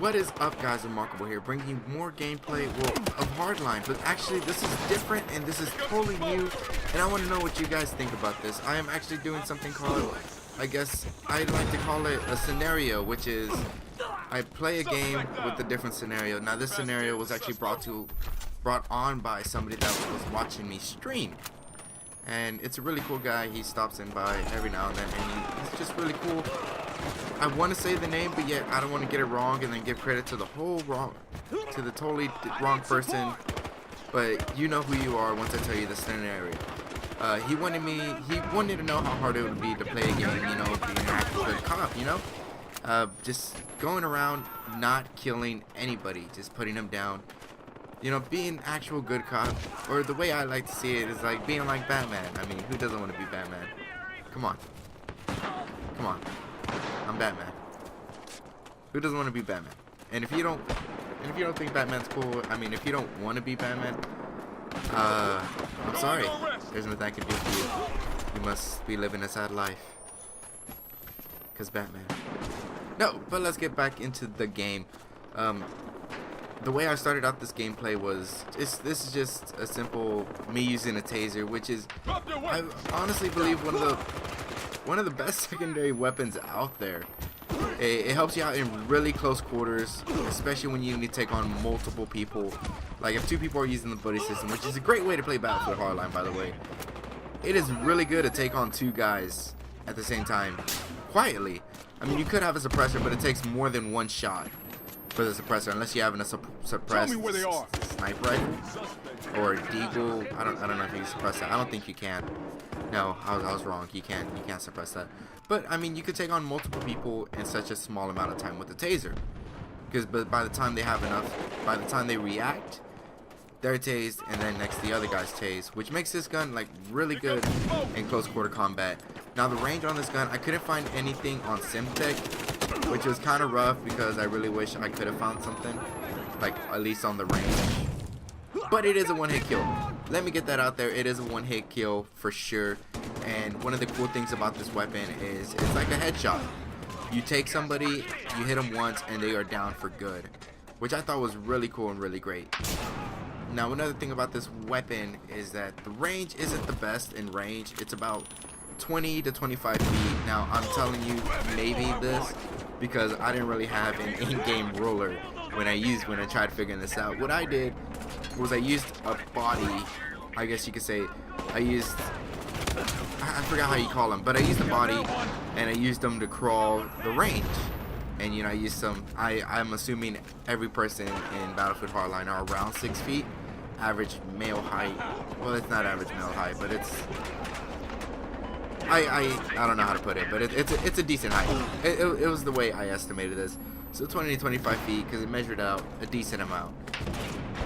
What is up, guys? Remarkable here, bringing you more gameplay, of Hardline, but actually this is different and this is totally new, and I want to know what you guys think about this. I am actually doing something called, I guess I'd like to call it a scenario, which is I play a game with a different scenario. Now this scenario was actually brought on by somebody that was watching me stream, and it's a really cool guy. He stops in by every now and then, and he's just really cool. I want to say the name, but yet I don't want to get it wrong and then give credit to the totally wrong person. But you know who you are once I tell you the scenario. He wanted to know how hard it would be to play a game, you know, being an actual good cop, you know, just going around not killing anybody, just putting them down. You know, being actual good cop, or the way I like to see it is like being like Batman. I mean, who doesn't want to be Batman? Come on. Come on. I'm Batman. Who doesn't want to be Batman? And if you don't think Batman's cool, I mean, if you don't want to be Batman, I'm sorry. There's nothing I can do for you. You must be living a sad life. 'Cause Batman. No, but let's get back into the game. The way I started out this gameplay was this is just a simple me using a taser, which is, I honestly believe, one of the best secondary weapons out there. It helps you out in really close quarters, especially when you need to take on multiple people. Like if two people are using the buddy system, which is a great way to play Battlefield Hardline, by the way. It is really good to take on two guys at the same time, quietly. I mean, you could have a suppressor, but it takes more than one shot for the suppressor, unless you have a suppressed sniper rifle or a deagle. I don't know if you can suppress that. I don't think you can. No, I was wrong. You can't suppress that. But I mean, you could take on multiple people in such a small amount of time with a taser. But by the time they have enough, by the time they react, they're tased, and then next the other guy's tased, which makes this gun like really good in close quarter combat. Now the range on this gun, I couldn't find anything on SimTech, which was kind of rough because I really wish I could have found something, like at least on the range. But it is a one-hit kill. Let me get that out there. It is a one-hit kill for sure. And one of the cool things about this weapon is it's like a headshot. You take somebody, you hit them once, and they are down for good, which I thought was really cool and really great. Now another thing about this weapon is that the range isn't the best in range. It's about 20 to 25 feet. Now I'm telling you maybe this because I didn't really have an in-game ruler when I tried figuring this out. What I did was I used a body, I guess you could say. I forgot how you call them, but I used a body and I used them to crawl the range. And you know, I used some, I'm assuming every person in Battlefield Hardline are around 6 feet average male height. Well, it's not average male height, but it's, I don't know how to put it, but it's a decent height. It was the way I estimated this. So 20 to 25 feet, because it measured out a decent amount.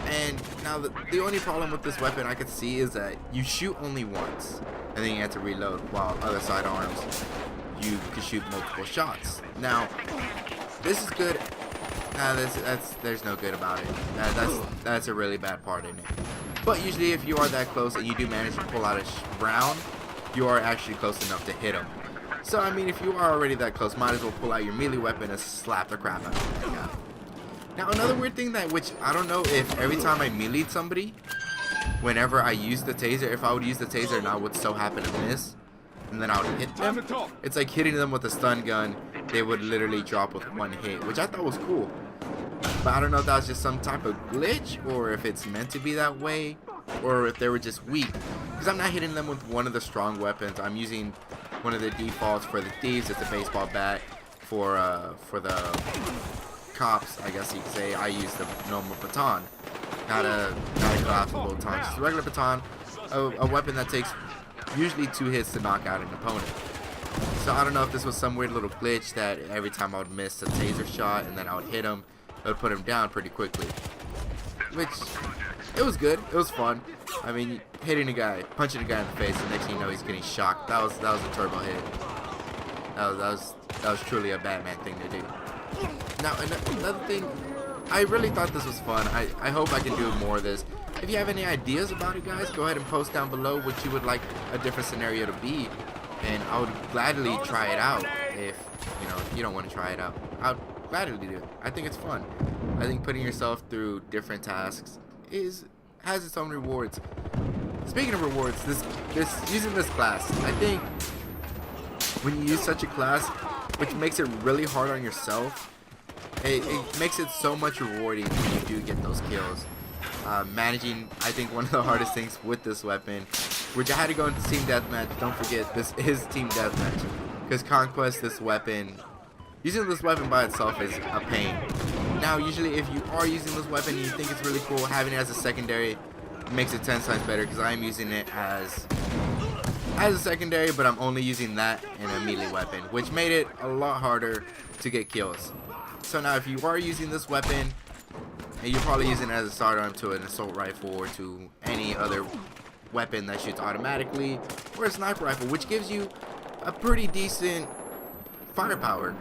And now the only problem with this weapon I could see is that you shoot only once, and then you have to reload, while other sidearms, you can shoot multiple shots. Now, this is good. There's no good about it. That's a really bad part in it. But usually if you are that close and you do manage to pull out a round, you are actually close enough to hit them. So I mean, if you are already that close, might as well pull out your melee weapon and slap the crap out of that guy. Now another weird thing which I don't know if every time I melee'd somebody, whenever I use the taser, if I would use the taser and I would so happen to miss, and then I would hit them, it's like hitting them with a stun gun. They would literally drop with one hit, which I thought was cool. But I don't know if that was just some type of glitch, or if it's meant to be that way, or if they were just weak. Because I'm not hitting them with one of the strong weapons. I'm using one of the defaults for the thieves. It's a baseball bat. For the cops, I guess you could say, I use the normal baton, not a collapsible baton, just a regular baton, a weapon that takes usually 2 hits to knock out an opponent. So I don't know if this was some weird little glitch that every time I would miss a taser shot and then I would hit him, it would put him down pretty quickly. Which, it was good, it was fun. I mean, hitting a guy, punching a guy in the face, and next thing you know he's getting shocked. That was a turbo hit. That was truly a Batman thing to do. Now another thing, I really thought this was fun. I hope I can do more of this. If you have any ideas about it, guys, go ahead and post down below what you would like a different scenario to be, and I would gladly try it out. If you don't want to try it out, gladly do. I think it's fun. I think putting yourself through different tasks has its own rewards. Speaking of rewards, using this class, I think when you use such a class, which makes it really hard on yourself, it makes it so much rewarding when you do get those kills. Managing, I think, one of the hardest things with this weapon, which I had to go into team deathmatch. Don't forget, this is team deathmatch, because Conquest, using this weapon by itself is a pain. Now, usually if you are using this weapon and you think it's really cool, having it as a secondary makes it 10 times better, because I am using it as a secondary, but I'm only using that in a melee weapon, which made it a lot harder to get kills. So now if you are using this weapon, and you're probably using it as a sidearm to an assault rifle or to any other weapon that shoots automatically, or a sniper rifle, which gives you a pretty decent firepower.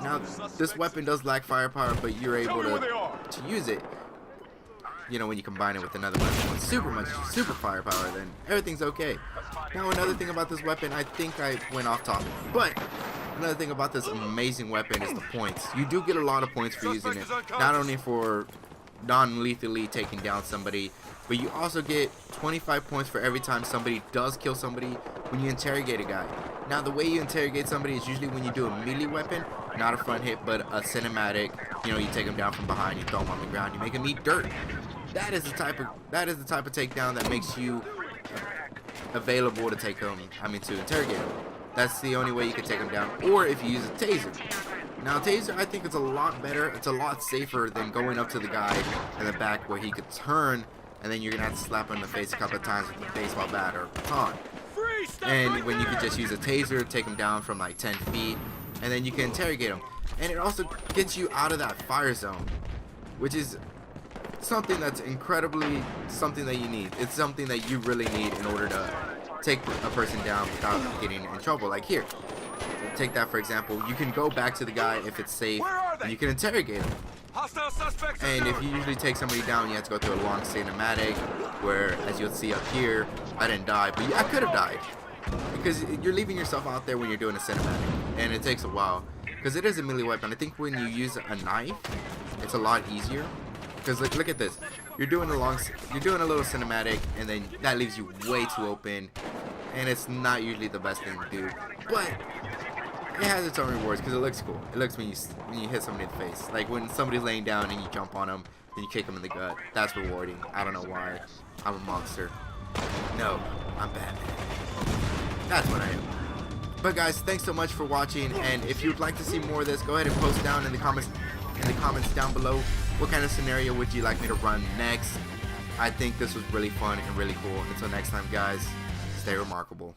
Now, this weapon does lack firepower, but you're able to use it. You know, when you combine it with another weapon with super firepower, then everything's okay. Now, another thing about this weapon, I think I went off topic, but another thing about this amazing weapon is the points. You do get a lot of points for using it, not only for non-lethally taking down somebody, but you also get 25 points for every time somebody does kill somebody when you interrogate a guy. Now, the way you interrogate somebody is usually when you do a melee weapon, not a front hit, but a cinematic. You know, you take them down from behind, you throw them on the ground, you make them eat dirt. That is the type of takedown that makes you available to to interrogate them. That's the only way you can take them down, or if you use a taser. Now, taser, I think it's a lot better. It's a lot safer than going up to the guy in the back where he could turn, and then you're gonna have to slap him in the face a couple of times with a baseball bat or a baton. And when you can just use a taser, take him down from like 10 feet, and then you can interrogate him. And it also gets you out of that fire zone, which is something that's incredibly something that you need. It's something that you really need in order to take a person down without getting in trouble. Like here, take that for example. You can go back to the guy if it's safe, and you can interrogate him. And if you usually take somebody down, you have to go through a long cinematic, where, as you'll see up here, I didn't die, but I could have died, because you're leaving yourself out there when you're doing a cinematic, and it takes a while, because it is a melee weapon. I think when you use a knife, it's a lot easier, because look at this. You're doing a little cinematic, and then that leaves you way too open, and it's not usually the best thing to do, but it has its own rewards because it looks cool. It looks when you hit somebody in the face. Like when somebody's laying down and you jump on them, then you kick them in the gut. That's rewarding. I don't know why. I'm a monster. No, I'm Batman. That's what I am. But guys, thanks so much for watching. And if you'd like to see more of this, go ahead and post down in the comments down below. What kind of scenario would you like me to run next? I think this was really fun and really cool. Until next time, guys, stay remarkable.